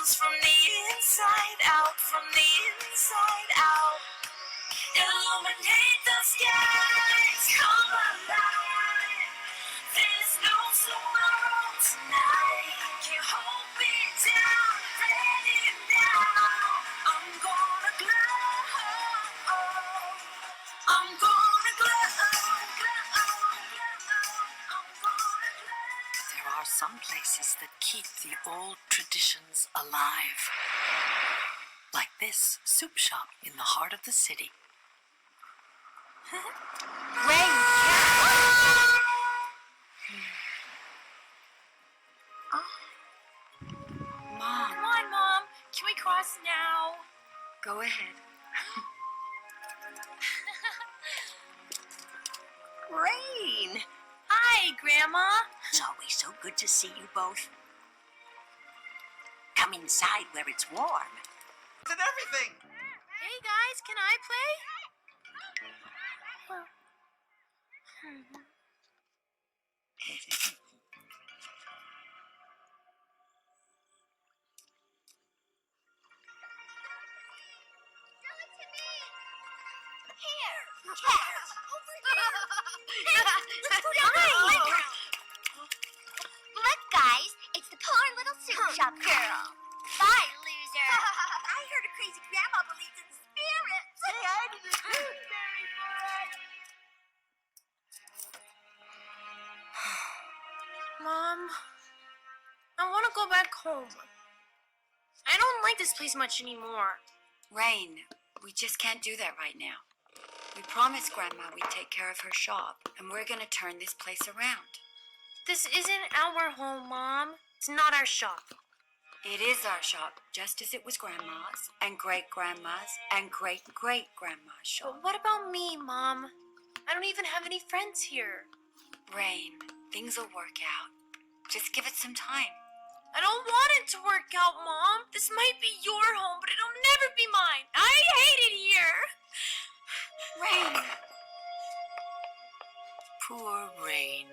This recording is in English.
Illusions from the inside out, from the inside out. Illuminate the skies, come alive. There's no tomorrow tonight. You hold me down, ready now. I'm gonna glow. I'm gonna glow. I'm gonna glow. There are some places that keep the old traditions alive. Like this soup shop in the heart of the city. Rain! Mom, Come on, Mom. Can we cross now? go ahead. Rain! Hi, Grandma. It's always so good to see you both. Come inside where it's warm. And everything. Hey, guys, can I play? Look, guys, it's the poor little soup shop girl. Bye, loser. I heard a crazy grandma believes in spirits. Hey, I did a gooseberry boy. Mom, I want to go back home. I don't like this place much anymore. Rain, we just can't do that right now. We promised Grandma we'd take care of her shop, and we're gonna turn this place around. This isn't our home, Mom. It's not our shop. It is our shop, just as it was Grandma's, and great-grandma's, and great-great-grandma's shop. But what about me, Mom? I don't even have any friends here. Rain, things will work out. Just give it some time. I don't want it to work out, Mom. This might be your home, but it'll never be mine. I hate it here. Rain! Poor Rain.